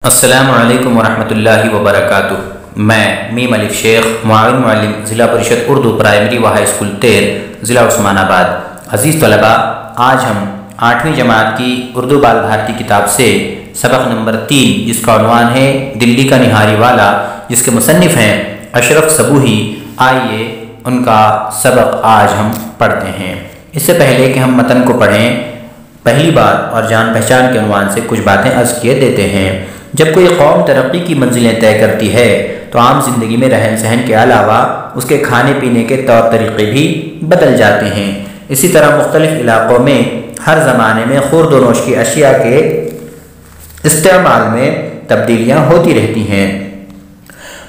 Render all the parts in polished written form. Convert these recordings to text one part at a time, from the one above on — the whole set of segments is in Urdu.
السلام علیکم ورحمۃ اللہ وبرکاتہ۔ میں میم الف شیخ معاون معلم ضلع پریشد اردو پرائمری و ہائی اسکول تیر ضلع عثمان آباد۔ عزیز طلباء، آج ہم 8ویں جماعت کی اردو بال بھارتی کتاب سے سبق نمبر 3 جس کا عنوان ہے دلی کا نہاری والا، جس کے مصنف ہیں اشرف صبوحی، آئیے ان کا سبق آج ہم پڑھتے ہیں۔ اس سے پہلے کہ ہم متن کو پڑھیں، پہلی بات اور جان پہچان کے عنوان سے کچھ باتیں عرض کیے دیتے ہیں۔ جب کوئی قوم ترقی کی منزلیں طے کرتی ہے تو عام زندگی میں رہن سہن کے علاوہ اس کے کھانے پینے کے طور طریقے بھی بدل جاتے ہیں۔ اسی طرح مختلف علاقوں میں ہر زمانے میں خورد و نوش کی اشیاء کے استعمال میں تبدیلیاں ہوتی رہتی ہیں۔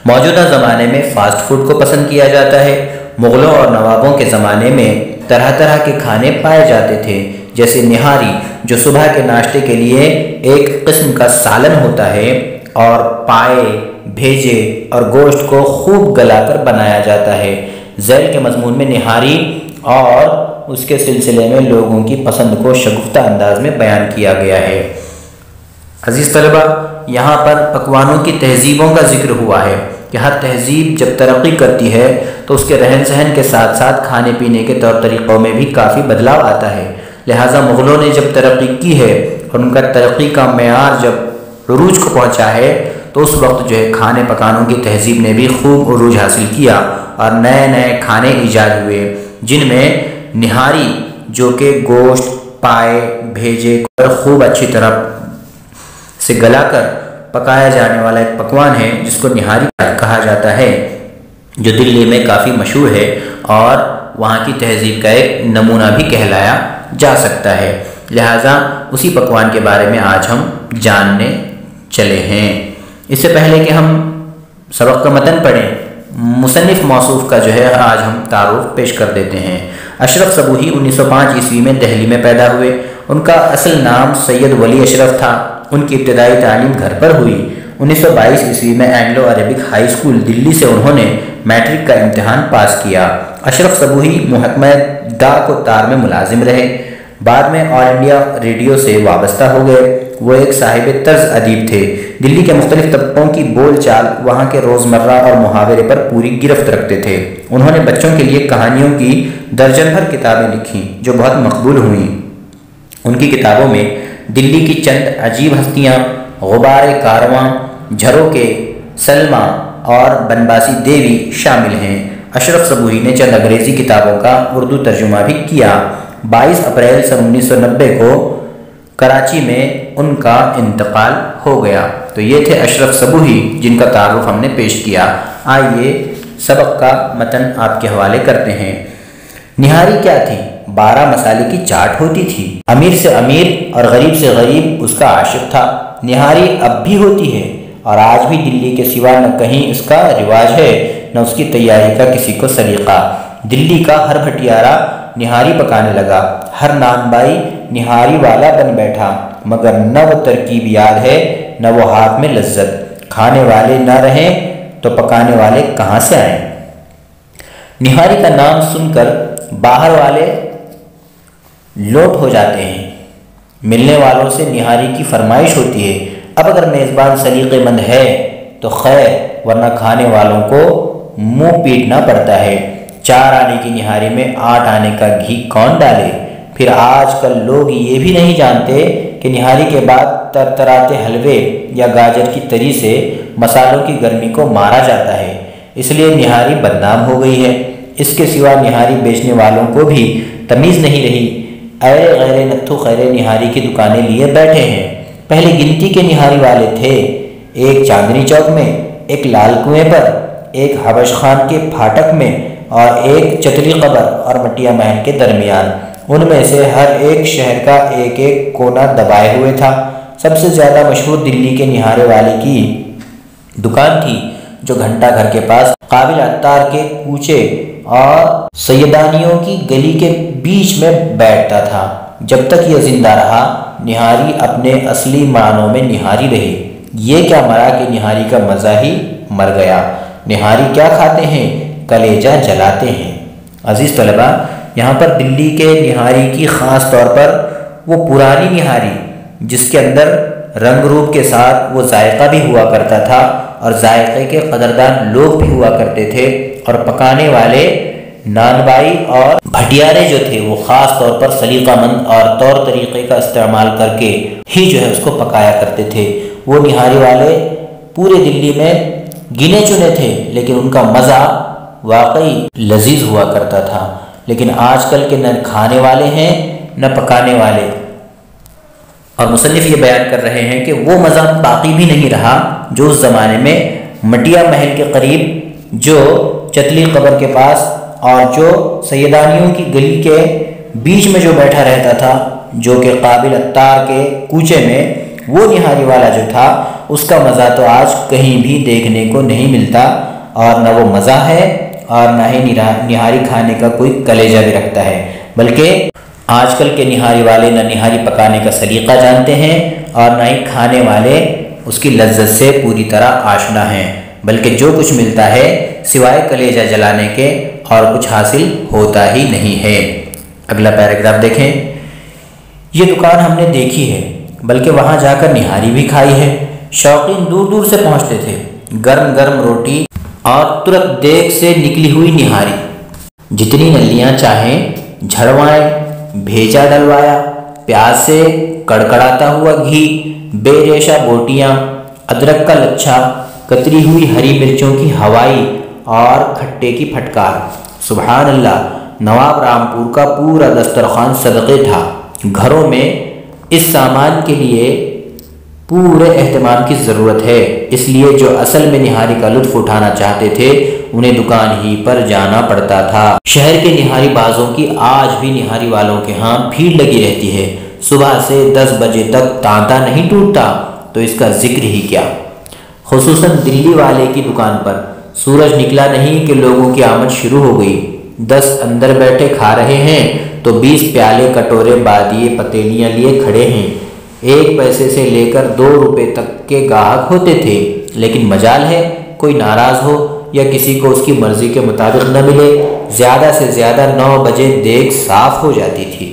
موجودہ زمانے میں فاسٹ فوڈ کو پسند کیا جاتا ہے۔ مغلوں اور نوابوں کے زمانے میں طرح طرح کے کھانے پائے جاتے تھے، جیسے نہاری جو صبح کے ناشتے کے لیے ایک قسم کا سالن ہوتا ہے، اور پائے، بھیجے اور گوشت کو خوب گلا کر بنایا جاتا ہے۔ ذیل کے مضمون میں نہاری اور اس کے سلسلے میں لوگوں کی پسند کو شگفتہ انداز میں بیان کیا گیا ہے۔ عزیز طلبہ، یہاں پر پکوانوں کی تہذیبوں کا ذکر ہوا ہے کہ ہر تہذیب جب ترقی کرتی ہے تو اس کے رہن سہن کے ساتھ ساتھ کھانے پینے کے طور طریقوں میں بھی کافی بدلاؤ آتا ہے۔ لہٰذا مغلوں نے جب ترقی کی ہے اور ان کا ترقی کا معیار جب عروج کو پہنچا ہے تو اس وقت جو ہے کھانے پکانوں کی تہذیب نے بھی خوب عروج حاصل کیا اور نئے نئے کھانے ایجاد ہوئے، جن میں نہاری جو کہ گوشت، پائے، بھیجے کو خوب اچھی طرح سے گلا کر پکایا جانے والا ایک پکوان ہے جس کو نہاری کہا جاتا ہے، جو دلی میں کافی مشہور ہے اور وہاں کی تہذیب کا ایک نمونہ بھی کہلایا جا سکتا ہے۔ لہٰذا اسی پکوان کے بارے میں آج ہم جاننے چلے ہیں۔ اس سے پہلے کہ ہم سبق کا متن پڑھیں، مصنف موصوف کا جو ہے آج ہم تعارف پیش کر دیتے ہیں۔ اشرف صبوحی 1905 عیسوی میں دہلی میں پیدا ہوئے۔ ان کا اصل نام سید ولی اشرف تھا۔ ان کی ابتدائی تعلیم گھر پر ہوئی۔ 1922 عیسوی میں اینگلو عربک ہائی اسکول دلی سے انہوں نے میٹرک کا امتحان پاس کیا۔ اشرف صبوحی محکمہ ڈاک و تار میں ملازم رہے۔ بعد میں آل انڈیا ریڈیو سے وابستہ ہو گئے۔ وہ ایک صاحب طرز ادیب تھے۔ دلی کے مختلف طبقوں کی بول چال، وہاں کے روزمرہ اور محاورے پر پوری گرفت رکھتے تھے۔ انہوں نے بچوں کے لیے کہانیوں کی درجن بھر کتابیں لکھیں جو بہت مقبول ہوئیں۔ ان کی کتابوں میں دلی کی چند عجیب ہستیاں، غبار کارواں، جھروکے، سلمہ اور بنواسی دیوی شامل ہیں۔ اشرف صبوحی نے چند انگریزی کتابوں کا اردو ترجمہ بھی کیا۔ 22 اپریل سن 1990 کو کراچی میں ان کا انتقال ہو گیا۔ تو یہ تھے اشرف صبوحی جن کا تعارف ہم نے پیش کیا۔ آئیے سبق کا متن آپ کے حوالے کرتے ہیں۔ نہاری کیا تھی؟ 12 مسالے کی چاٹ ہوتی تھی۔ امیر سے امیر اور غریب سے غریب اس کا عاشق تھا۔ نہاری اب بھی ہوتی ہے اور آج بھی دلی کے سوا نہ کہیں اس کا رواج ہے نہ اس کی تیاری کا کسی کو سلیقہ۔ دلی کا ہر بھٹیارا نہاری پکانے لگا، ہر نان بائی نہاری والا بن بیٹھا، مگر نہ وہ ترکیب یاد ہے نہ وہ ہاتھ میں لذت۔ کھانے والے نہ رہیں تو پکانے والے کہاں سے آئیں؟ نہاری کا نام سن کر باہر والے لوٹ ہو جاتے ہیں۔ ملنے والوں سے نہاری کی فرمائش ہوتی ہے۔ اب اگر میزبان سلیقے مند ہے تو خیر، ورنہ کھانے والوں کو منہ پیٹنا پڑتا ہے۔ 4 آنے کی نہاری میں 8 آنے کا گھی کون ڈالے؟ پھر آج کل لوگ یہ بھی نہیں جانتے کہ نہاری کے بعد ترتراتے حلوے یا گاجر کی تری سے مسالوں کی گرمی کو مارا جاتا ہے، اس لیے نہاری بدنام ہو گئی ہے۔ اس کے سوا نہاری بیچنے والوں کو بھی تمیز نہیں رہی۔ ایرے غیرے نتھو خیرے نہاری کی دکانیں لیے بیٹھے ہیں۔ پہلے گنتی کے نہاری والے تھے، ایک چاندنی چوک میں، ایک لال کنویں پر، ایک حبش خان کے پھاٹک میں اور ایک چتری قبر اور مٹیا محل کے درمیان۔ ان میں سے ہر ایک شہر کا ایک ایک کونا دبائے ہوئے تھا۔ سب سے زیادہ مشہور دلی کے نہارے والے کی دکان تھی جو گھنٹہ گھر کے پاس قابل عطار کے کوچے اور سیدانیوں کی گلی کے بیچ میں بیٹھتا تھا۔ جب تک یہ زندہ رہا نہاری اپنے اصلی معنوں میں نہاری رہی۔ یہ کیا مرا کہ نہاری کا مزہ ہی مر گیا۔ نہاری کیا کھاتے ہیں؟ کلیجہ جلاتے ہیں۔ عزیز طلبہ، یہاں پر دلی کے نہاری کی خاص طور پر وہ پرانی نہاری جس کے اندر رنگ روپ کے ساتھ وہ ذائقہ بھی ہوا کرتا تھا، اور ذائقے کے قدردان لوگ بھی ہوا کرتے تھے، اور پکانے والے نانبائی اور بھٹیارے جو تھے وہ خاص طور پر سلیقہ مند اور طور طریقے کا استعمال کر کے ہی جو ہے اس کو پکایا کرتے تھے۔ وہ نہاری والے پورے دلی میں گنے چنے تھے، لیکن ان کا مزہ واقعی لذیذ ہوا کرتا تھا۔ لیکن آج کل کے نہ کھانے والے ہیں نہ پکانے والے، اور مصنف یہ بیان کر رہے ہیں کہ وہ مزہ باقی بھی نہیں رہا جو اس زمانے میں مٹیا محل کے قریب، جو چتلی قبر کے پاس اور جو سیدانیوں کی گلی کے بیچ میں جو بیٹھا رہتا تھا، جو کہ قابل اتار کے کوچے میں، وہ نہاری والا جو تھا، اس کا مزہ تو آج کہیں بھی دیکھنے کو نہیں ملتا، اور نہ وہ مزہ ہے اور نہ ہی نہاری کھانے کا کوئی کلیجہ بھی رکھتا ہے۔ بلکہ آج کل کے نہاری والے نہ نہاری پکانے کا سلیقہ جانتے ہیں اور نہ ہی کھانے والے اس کی لذت سے پوری طرح آشنا ہیں، بلکہ جو کچھ ملتا ہے سوائے کلیجہ جلانے کے اور کچھ حاصل ہوتا ہی نہیں ہے۔ اگلا پیراگراف دیکھیں۔ یہ دکان ہم نے دیکھی ہے، بلکہ وہاں جا کر نہاری بھی کھائی ہے۔ شوقین دور دور سے پہنچتے تھے۔ گرم گرم روٹی اور ترک دیگ سے نکلی ہوئی نہاری، جتنی نلیاں چاہیں جھڑوائیں، بھیجا ڈلوایا، پیاز سے کڑکڑاتا ہوا گھی، بے ریشہ بوٹیاں، ادرک کا لچھا، کتری ہوئی ہری مرچوں کی ہوائی اور کھٹے کی پھٹکار۔ سبحان اللہ، نواب رامپور کا پورا دسترخوان صدقے تھا۔ گھروں میں اس سامان کے لیے پورے اہتمام کی ضرورت ہے، اس لیے جو اصل میں نہاری کا لطف اٹھانا چاہتے تھے انہیں دکان ہی پر جانا پڑتا تھا۔ شہر کے نہاری بازوں کی آج بھی نہاری والوں کے ہاں بھیڑ لگی رہتی ہے۔ صبح سے 10 بجے تک تانتا نہیں ٹوٹتا تو اس کا ذکر ہی کیا۔ خصوصاً دلی والے کی دکان پر سورج نکلا نہیں کہ لوگوں کی آمد شروع ہو گئی۔ 10 اندر بیٹھے کھا رہے ہیں تو 20 پیالے کٹورے بادیے پتیلیاں لیے کھڑے ہیں۔ 1 پیسے سے لے کر 2 روپے تک کے گاہک ہوتے تھے، لیکن مجال ہے کوئی ناراض ہو یا کسی کو اس کی مرضی کے مطابق نہ ملے، زیادہ سے زیادہ 9 بجے دیگ صاف ہو جاتی تھی۔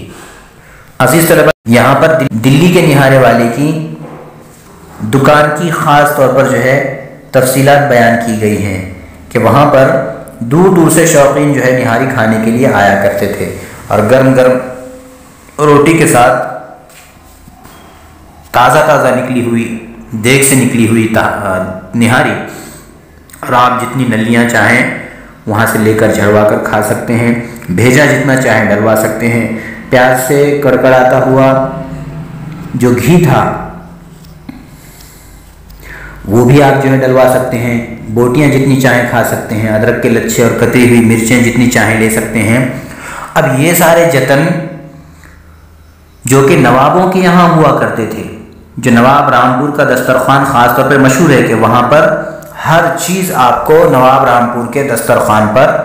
عزیز طلبہ، یہاں پر دلی کے نہارے والے کی دکان کی خاص طور پر جو ہے تفصیلات بیان کی گئی ہیں کہ وہاں پر دور دور سے شوقین جو ہے نہاری کھانے کے لیے آیا کرتے تھے، اور گرم گرم روٹی کے ساتھ تازہ تازہ نکلی ہوئی دیگ سے نکلی ہوئی نہاری، اور آپ جتنی نلیاں چاہیں وہاں سے لے کر جھڑوا کر کھا سکتے ہیں، بھیجا جتنا چاہیں ڈلوا سکتے ہیں، پیاز سے کڑکڑاتا ہوا جو گھی تھا وہ بھی آپ جو ہے ڈلوا سکتے ہیں، بوٹیاں جتنی چاہیں کھا سکتے ہیں، ادرک کے لچھے اور کتری ہوئی مرچیں جتنی چاہیں لے سکتے ہیں۔ اب یہ سارے جتن جو کہ نوابوں کے یہاں ہوا کرتے تھے، جو نواب رامپور کا دسترخوان خاص طور پر مشہور ہے کہ وہاں پر ہر چیز آپ کو نواب رامپور کے دسترخوان پر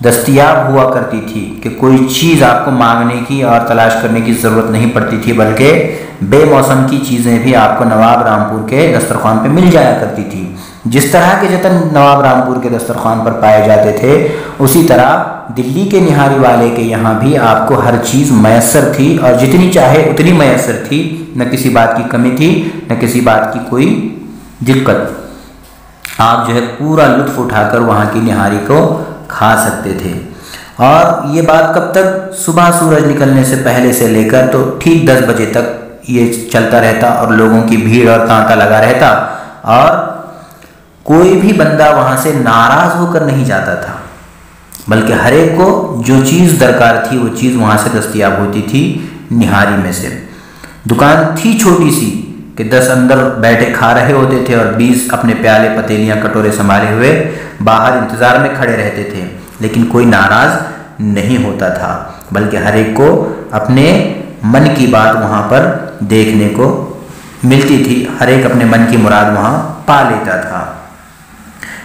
دستیاب ہوا کرتی تھی، کہ کوئی چیز آپ کو مانگنے کی اور تلاش کرنے کی ضرورت نہیں پڑتی تھی، بلکہ بے موسم کی چیزیں بھی آپ کو نواب رامپور کے دسترخوان پہ مل جایا کرتی تھی۔ جس طرح کے جتن نواب رامپور کے دسترخوان پر پائے جاتے تھے، اسی طرح دلی کے نہاری والے کے یہاں بھی آپ کو ہر چیز میسر تھی، اور جتنی چاہے اتنی میسر تھی، نہ کسی بات کی کمی تھی نہ کسی بات کی کوئی دقت۔ آپ جو ہے پورا لطف اٹھا کر وہاں کی نہاری کو کھا سکتے تھے۔ اور یہ بات کب تک؟ صبح سورج نکلنے سے پہلے سے لے کر تو ٹھیک 10 بجے تک یہ چلتا رہتا، اور لوگوں کی بھیڑ اور تانتا لگا رہتا، اور کوئی بھی بندہ وہاں سے ناراض ہو کر نہیں جاتا تھا، بلکہ ہر ایک کو جو چیز درکار تھی وہ چیز وہاں سے دستیاب ہوتی تھی نہاری میں سے۔ دکان تھی چھوٹی سی کہ 10 اندر بیٹھے کھا رہے ہوتے تھے، اور 20 اپنے پیالے پتیلیاں کٹورے سنبھالے ہوئے باہر انتظار میں کھڑے رہتے تھے، لیکن کوئی ناراض نہیں ہوتا تھا، بلکہ ہر ایک کو اپنے من کی بات وہاں پر دیکھنے کو ملتی تھی، ہر ایک اپنے من کی مراد وہاں پا لیتا تھا۔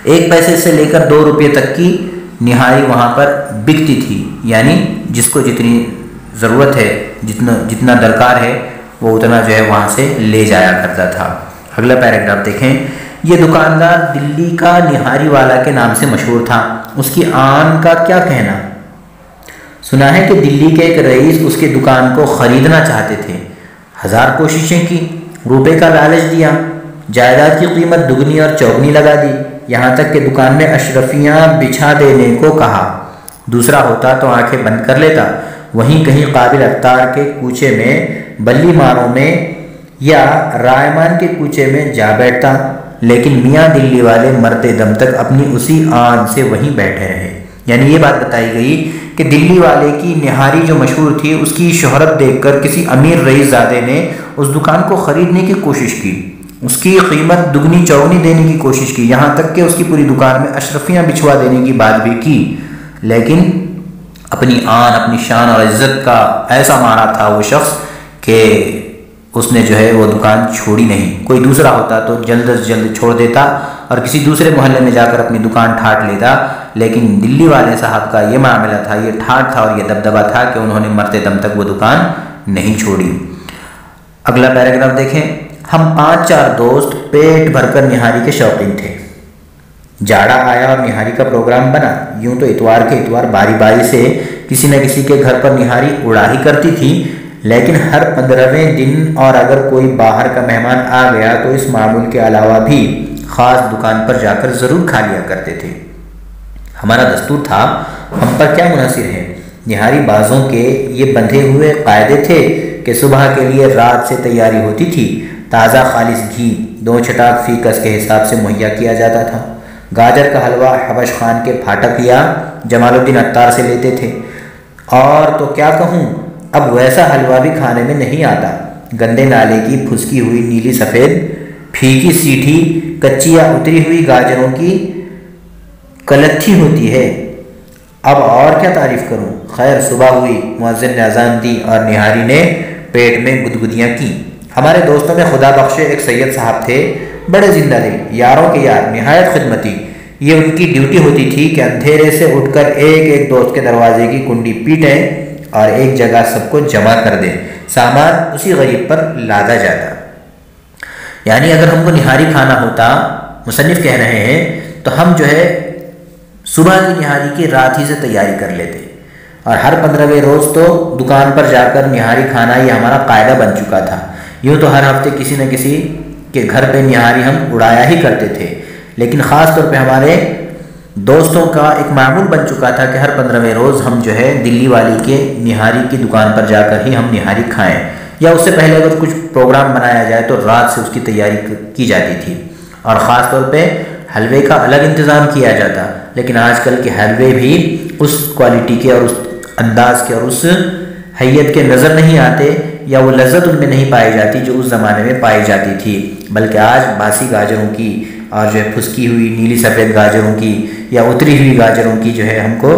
1 پیسے سے لے کر 2 روپے تک کی نہاری وہاں پر بکتی تھی، یعنی جس کو جتنی ضرورت ہے، جتنا درکار ہے وہ اتنا جو ہے وہاں سے لے جایا کرتا تھا۔ اگلا پیراگراف دیکھیں۔ یہ دکاندار دلی کا نہاری والا کے نام سے مشہور تھا، اس کی آن کا کیا کہنا؟ سنا ہے کہ دلی کے ایک رئیس اس کی دکان کو خریدنا چاہتے تھے، 1000 کوششیں کی، روپے کا لالچ دیا، جائیداد کی قیمت دگنی اور چوگنی لگا دی، یہاں تک کہ دکان میں اشرفیاں بچھا دینے کو کہا۔ دوسرا ہوتا تو آنکھیں بند کر لیتا، وہیں کہیں قابل اختار کے کوچے میں، بلی ماروں میں یا رائمان کے کوچے میں جا بیٹھتا، لیکن میاں دلی والے مرتے دم تک اپنی اسی آن سے وہیں بیٹھے رہے۔ یعنی یہ بات بتائی گئی کہ دلی والے کی نہاری جو مشہور تھی، اس کی شہرت دیکھ کر کسی امیر رئیس زادے نے اس دکان کو خریدنے کی کوشش کی، اس کی قیمت دگنی چوگنی دینے کی کوشش کی، یہاں تک کہ اس کی پوری دکان میں اشرفیاں بچھوا دینے کی بات بھی کی، لیکن اپنی آن، اپنی شان اور عزت کا ایسا مارا تھا وہ شخص کہ اس نے جو ہے وہ دکان چھوڑی نہیں۔ کوئی دوسرا ہوتا تو جلد از جلد چھوڑ دیتا اور کسی دوسرے محلے میں جا کر اپنی دکان ٹھاٹ لیتا، لیکن دلی والے صاحب کا یہ معاملہ تھا، یہ ٹھاٹ تھا اور یہ دبدبہ تھا کہ انہوں نے مرتے دم تک وہ دکان نہیں چھوڑی۔ اگلا پیراگراف دیکھیں۔ ہم 5-4 دوست پیٹ بھر کر نہاری کے شوقین تھے۔ جاڑا آیا اور نہاری کا پروگرام بنا۔ یوں تو اتوار کے اتوار باری باری سے کسی نہ کسی کے گھر پر نہاری اڑا ہی کرتی تھی، لیکن ہر 15ویں دن اور اگر کوئی باہر کا مہمان آ گیا تو اس معمول کے علاوہ بھی خاص دکان پر جا کر ضرور کھا لیا کرتے تھے۔ ہمارا دستور تھا، ہم پر کیا منحصر ہے، نہاری بازوں کے یہ بندھے ہوئے قاعدے تھے کہ صبح کے لیے رات سے تیاری ہوتی تھی، تازہ خالص گھی 2 چھٹاک فی کس کے حساب سے مہیا کیا جاتا تھا۔ گاجر کا حلوہ حبش خان کے پھاٹک یا جمال الدین عطار سے لیتے تھے، اور تو کیا کہوں، اب ویسا حلوہ بھی کھانے میں نہیں آتا۔ گندے نالے کی پھسکی ہوئی نیلی سفید پھیکی سیٹھی کچی یا اتری ہوئی گاجروں کی کلتھی ہوتی ہے۔ اب اور کیا تعریف کروں۔ خیر، صبح ہوئی، مؤذن نے اذان دی اور نہاری نے پیٹ میں گدگدیاں کی۔ ہمارے دوستوں میں خدا بخشے ایک سید صاحب تھے، بڑے زندہ دل، یاروں کے یار، نہایت خدمتی۔ یہ ان کی ڈیوٹی ہوتی تھی کہ اندھیرے سے اٹھ کر ایک ایک دوست کے دروازے کی کنڈی پیٹیں اور ایک جگہ سب کو جمع کر دیں، سامان اسی غریب پر لادا جاتا۔ یعنی اگر ہم کو نہاری کھانا ہوتا، مصنف کہہ رہے ہیں، تو ہم جو ہے صبح کی نہاری کی رات ہی سے تیاری کر لیتے، اور ہر 15ویں روز تو دکان پر جا کر نہاری کھانا یہ ہمارا قاعدہ بن چکا تھا۔ یوں تو ہر ہفتے کسی نہ کسی کے گھر پہ نہاری ہم اڑایا ہی کرتے تھے، لیکن خاص طور پہ ہمارے دوستوں کا ایک معمول بن چکا تھا کہ ہر 15ویں روز ہم جو ہے دلی والی کے نہاری کی دکان پر جا کر ہی ہم نہاری کھائیں، یا اس سے پہلے اگر کچھ پروگرام بنایا جائے تو رات سے اس کی تیاری کی جاتی تھی، اور خاص طور پہ حلوے کا الگ انتظام کیا جاتا۔ لیکن آج کل کے حلوے بھی اس کوالٹی کے اور اس انداز کے اور اس حیت کے نظر نہیں آتے، یا وہ لذت ان میں نہیں پائی جاتی جو اس زمانے میں پائی جاتی تھی، بلکہ آج باسی گاجروں کی اور جو ہے پھسکی ہوئی نیلی سفید گاجروں کی یا اتری ہوئی گاجروں کی جو ہے ہم کو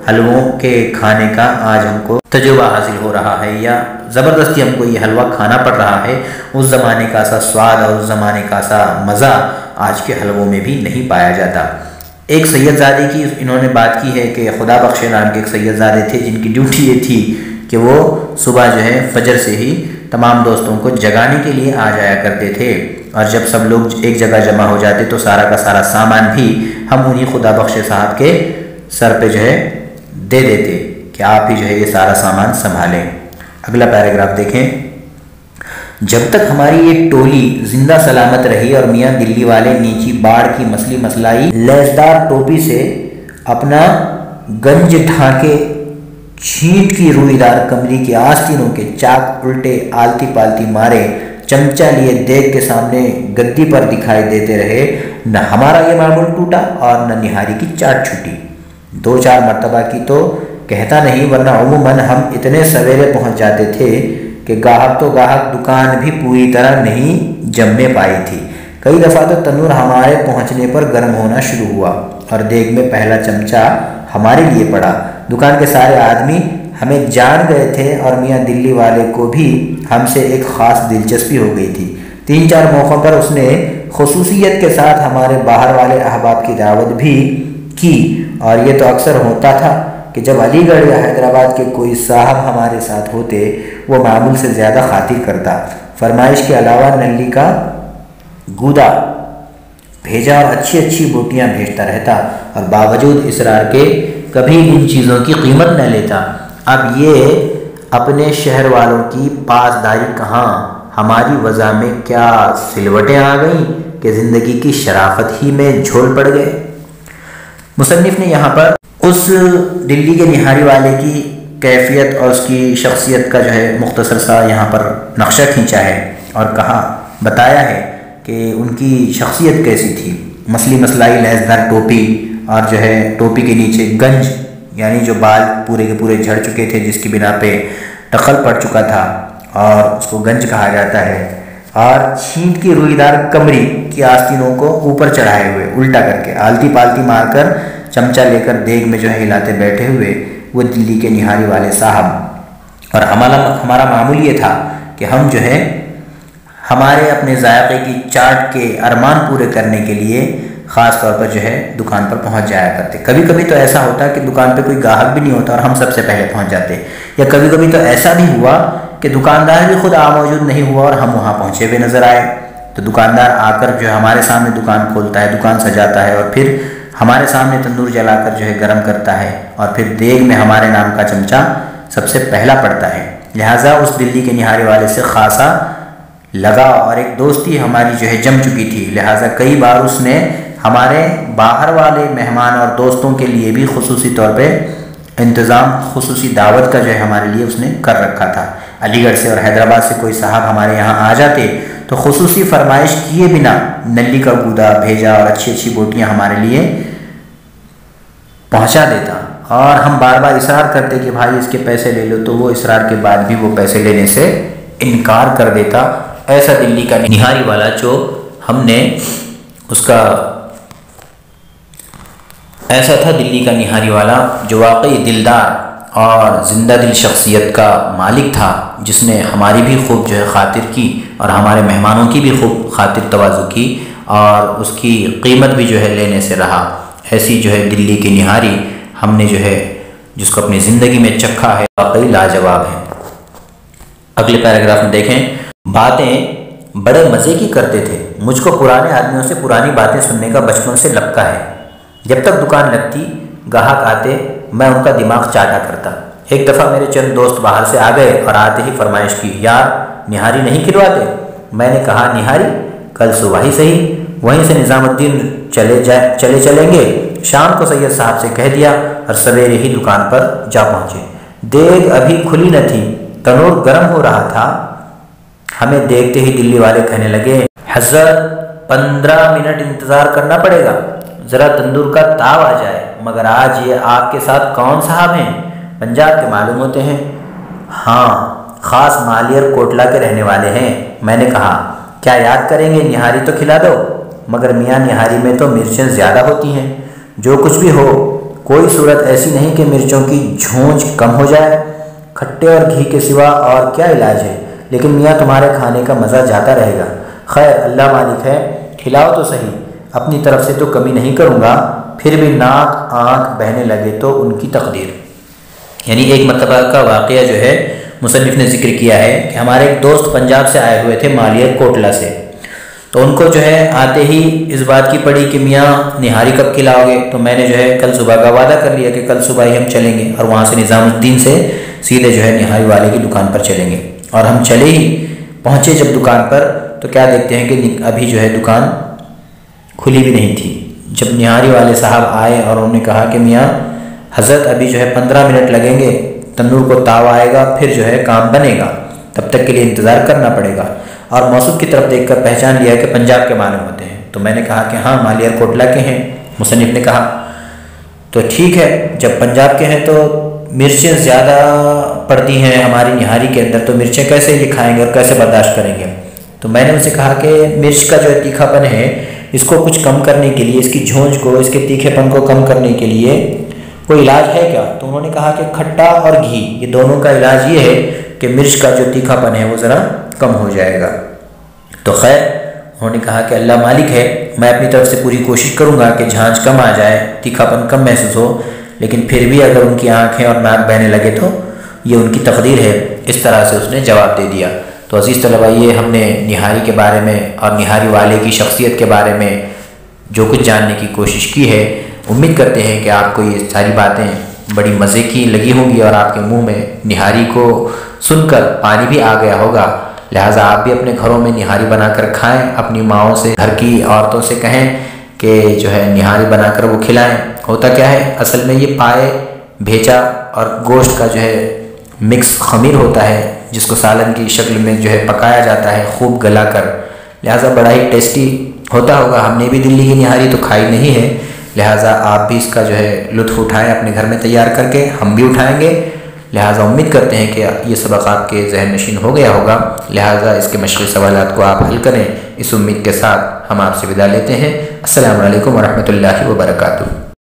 حلووں کے کھانے کا آج ہم کو تجربہ حاصل ہو رہا ہے، یا زبردستی ہم کو یہ حلوہ کھانا پڑ رہا ہے۔ اس زمانے کا سا سواد اور اس زمانے کا سا مزہ آج کے حلووں میں بھی نہیں پایا جاتا۔ ایک سید زادے کی انہوں نے بات کی ہے کہ خدا بخش نام کے ایک سید زادے تھے جن کی ڈیوٹی یہ تھی کہ وہ صبح جو ہے فجر سے ہی تمام دوستوں کو جگانے کے لیے آ جایا کرتے تھے، اور جب سب لوگ ایک جگہ جمع ہو جاتے تو سارا کا سارا سامان بھی ہم انہی خدا بخش صاحب کے سر پہ جو ہے دے دیتے کہ آپ ہی جو ہے یہ سارا سامان سنبھالیں۔ اگلا پیراگراف دیکھیں۔ جب تک ہماری یہ ٹولی زندہ سلامت رہی اور میاں دلی والے نیچی باڑ کی مسلی مسلائی لیسدار ٹوپی سے اپنا گنج ڈھانکے چھینٹ کی روئی دار کمری کے آستینوں کے چاک الٹے آلتی پالتی مارے چمچہ لیے دیگ کے سامنے گدی پر دکھائی دیتے رہے، نہ ہمارا یہ معمول ٹوٹا اور نہ نہاری کی چاٹ چھوٹی۔ 2-4 مرتبہ کی تو کہتا نہیں، ورنہ عموماً ہم اتنے سویرے پہنچ جاتے تھے کہ گاہک تو گاہک دکان بھی پوری طرح نہیں جمنے پائی تھی۔ کئی دفعہ تو تنور ہمارے پہنچنے پر گرم ہونا شروع ہوا اور دیگ میں پہلا چمچہ ہمارے لیے پڑا۔ دکان کے سارے آدمی ہمیں جان گئے تھے اور میاں دلی والے کو بھی ہم سے ایک خاص دلچسپی ہو گئی تھی۔ 3-4 موقعوں پر اس نے خصوصیت کے ساتھ ہمارے باہر والے احباب کی دعوت بھی کی، اور یہ تو اکثر ہوتا تھا کہ جب علی گڑھ یا حیدرآباد کے کوئی صاحب ہمارے ساتھ ہوتے وہ معمول سے زیادہ خاطر کرتا، فرمائش کے علاوہ نلی کا گودا بھیجا اور اچھی اچھی بوٹیاں بھیجتا رہتا، اور باوجود اصرار کے کبھی ان چیزوں کی قیمت نہ لیتا۔ اب یہ اپنے شہر والوں کی پاسداری کہاں، ہماری وضع میں کیا سلوٹیں آ گئیں کہ زندگی کی شرافت ہی میں جھول پڑ گئے۔ مصنف نے یہاں پر اس دلی کے نہاری والے کی کیفیت اور اس کی شخصیت کا جو ہے مختصر سا یہاں پر نقشہ کھینچا ہے اور بتایا ہے کہ ان کی شخصیت کیسی تھی۔ مسلی مسلائی لہزدار ٹوپی اور جو ہے ٹوپی کے نیچے گنج، یعنی جو بال پورے کے پورے جھڑ چکے تھے جس کی بنا پہ ٹخل پڑ چکا تھا اور اس کو گنج کہا جاتا ہے، اور چھینٹ کی روئی دار کمری کی آستینوں کو اوپر چڑھائے ہوئے الٹا کر کے آلتی پالتی مار کر چمچہ لے کر دیگ میں جو ہے ہلاتے بیٹھے ہوئے وہ دلی کے نہاری والے صاحب۔ اور ہمارا معمول یہ تھا کہ ہم جو ہے ہمارے اپنے ذائقے کی چاٹ کے ارمان پورے کرنے کے لیے خاص طور پر جو ہے دکان پر پہنچ جایا کرتے۔ کبھی کبھی تو ایسا ہوتا کہ دکان پہ کوئی گاہک بھی نہیں ہوتا اور ہم سب سے پہلے پہنچ جاتے، یا کبھی کبھی تو ایسا بھی ہوا کہ دکاندار بھی خود موجود نہیں ہوا اور ہم وہاں پہنچے ہوئے نظر آئے۔ تو دکاندار آ کر جو ہے ہمارے سامنے دکان کھولتا ہے، دکان سجاتا ہے اور پھر ہمارے سامنے تندور جلا کر جو ہے گرم کرتا ہے اور پھر دیگ میں ہمارے نام کا چمچہ سب سے پہلا پڑتا ہے۔ لہٰذا اس دلی کے نہاری والے سے خاصا لگاؤ اور ایک دوستی ہماری جو ہے جم چکی تھی۔ لہٰذا کئی بار اس نے ہمارے باہر والے مہمان اور دوستوں کے لیے بھی خصوصی طور پہ انتظام، خصوصی دعوت کا جو ہے ہمارے لیے اس نے کر رکھا تھا۔ علی گڑھ سے اور حیدرآباد سے کوئی صاحب ہمارے یہاں آ جاتے تو خصوصی فرمائش کیے بنا نلی کا گودا بھیجا اور اچھی اچھی بوٹیاں ہمارے لیے پہنچا دیتا، اور ہم بار بار اصرار کرتے کہ بھائی اس کے پیسے لے لو، تو وہ اصرار کے بعد بھی وہ پیسے لینے سے انکار کر دیتا۔ ایسا دلی کا نہاری والا جو ہم نے اس کا ایسا تھا دلی کا نہاری والا جو واقعی دلدار اور زندہ دل شخصیت کا مالک تھا، جس نے ہماری بھی خوب جو ہے خاطر کی اور ہمارے مہمانوں کی بھی خوب خاطر تواضع کی اور اس کی قیمت بھی جو ہے لینے سے رہا۔ ایسی جو ہے دلی کی نہاری ہم نے جو ہے جس کو اپنی زندگی میں چکھا ہے، واقعی لاجواب ہے۔ اگلے پیراگراف میں دیکھیں، باتیں بڑے مزے کی کرتے تھے، مجھ کو پرانے آدمیوں سے پرانی باتیں سننے کا بچپن سے لگتا ہے۔ جب تک دکان لگتی گاہک آتے میں ان کا دماغ چاٹا کرتا۔ ایک دفعہ میرے چند دوست باہر سے آ گئے اور آتے ہی فرمائش کی، یار نہاری نہیں کھلواتے؟ میں نے کہا نہاری کل صبح ہی صحیح، وہیں سے نظام الدین چلیں گے۔ شام کو سید صاحب سے کہہ دیا اور سویرے ہی دکان پر جا پہنچے۔ دیگ ابھی کھلی نہ تھی، تنور گرم ہو رہا تھا۔ ہمیں دیکھتے ہی دلی والے کہنے لگے، حضرت 15 منٹ انتظار کرنا پڑے گا، ذرا تندور کا تاؤ آ جائے۔ مگر آج یہ آپ کے ساتھ کون صاحب ہیں؟ پنجاب کے معلوم ہوتے ہیں۔ ہاں، خاص مالیار کوٹلہ کے رہنے والے ہیں۔ میں نے کہا، کیا یاد کریں گے، نہاری تو کھلا دو۔ مگر میاں نہاری میں تو مرچیں زیادہ ہوتی ہیں۔ جو کچھ بھی ہو، کوئی صورت ایسی نہیں کہ مرچوں کی جھونج کم ہو جائے۔ کھٹے اور گھی کے سوا اور کیا علاج ہے؟ لیکن میاں تمہارے کھانے کا مزہ جاتا رہے گا۔ خیر اللہ مالک ہے، کھلاؤ تو صحیح، اپنی طرف سے تو کمی نہیں کروں گا۔ پھر بھی ناک آنکھ بہنے لگے تو ان کی تقدیر۔ یعنی ایک مرتبہ کا واقعہ جو ہے مصنف نے ذکر کیا ہے کہ ہمارے ایک دوست پنجاب سے آئے ہوئے تھے، مالیار کوٹلہ سے، تو ان کو جو ہے آتے ہی اس بات کی پڑی کہ میاں نہاری کب کھلاؤ گے؟ تو میں نے جو ہے کل صبح کا وعدہ کر لیا کہ کل صبح ہی ہم چلیں گے اور وہاں سے نظام الدین سے سیدھے جو ہے نہاری والے کی دکان پر چلیں گے۔ اور ہم چلے ہی پہنچے جب دکان پر تو کیا دیکھتے ہیں کہ ابھی جو ہے دکان کھلی بھی نہیں تھی۔ جب نہاری والے صاحب آئے اور انہوں نے کہا کہ میاں حضرت ابھی جو ہے 15 منٹ لگیں گے، تندور کو تاؤ آئے گا، پھر جو ہے کام بنے گا، تب تک کے لیے انتظار کرنا پڑے گا۔ اور موصوف کی طرف دیکھ کر پہچان لیا کہ پنجاب کے معلوم ہوتے ہیں۔ تو میں نے کہا کہ ہاں مالیار کوٹلہ کے ہیں۔ مصنف نے کہا تو ٹھیک ہے، جب پنجاب کے ہیں تو مرچیں زیادہ پڑتی ہیں ہماری نہاری کے اندر، تو مرچیں کیسے یہ کھائیں گے اور کیسے برداشت کریں گے؟ تو میں نے ان سے کہا کہ مرچ کا جو تیکھا پن ہے اس کو کچھ کم کرنے کے لیے، اس کی جھونج کو، اس کے تیکھے پن کو کم کرنے کے لیے کوئی علاج ہے کیا؟ تو انہوں نے کہا کہ کھٹا اور گھی، یہ دونوں کا علاج یہ ہے کہ مرچ کا جو تیکھا پن ہے وہ ذرا کم ہو جائے گا۔ تو خیر انہوں نے کہا کہ اللہ مالک ہے، میں اپنی طرف سے پوری کوشش کروں گا کہ جھانج کم آ جائے، تیکھا پن کم محسوس ہو، لیکن پھر بھی اگر ان کی آنکھیں اور ناک بہنے لگے تو یہ ان کی تقدیر ہے۔ اس طرح سے اس نے جواب دے دیا۔ تو عزیز طلباء، یہ ہم نے نہاری کے بارے میں اور نہاری والے کی شخصیت کے بارے میں جو کچھ جاننے کی کوشش کی ہے، امید کرتے ہیں کہ آپ کو یہ ساری باتیں بڑی مزے کی لگی ہوں گی اور آپ کے منہ میں نہاری کو سن کر پانی بھی آ گیا ہوگا۔ لہٰذا آپ بھی اپنے گھروں میں نہاری بنا کر کھائیں، اپنی ماؤں سے، گھر کی عورتوں سے کہیں کہ جو ہے نہاری بنا کر وہ کھلائیں۔ ہوتا کیا ہے، اصل میں یہ پائے، بھیجا اور گوشت کا جو ہے مکس خمیر ہوتا ہے، جس کو سالن کی شکل میں جو ہے پکایا جاتا ہے خوب گلا کر، لہٰذا بڑا ہی ٹیسٹی ہوتا ہوگا۔ ہم نے بھی دلی کی نہاری تو کھائی نہیں ہے، لہٰذا آپ بھی اس کا جو ہے لطف اٹھائیں اپنے گھر میں تیار کر کے، ہم بھی اٹھائیں گے۔ لہٰذا امید کرتے ہیں کہ یہ سبق آپ کے ذہن نشین ہو گیا ہوگا، لہٰذا اس کے مشقی سوالات کو آپ حل کریں۔ اس امید کے ساتھ ہم آپ سے وداع لیتے ہیں۔ السلام علیکم ورحمۃ اللہ وبرکاتہ۔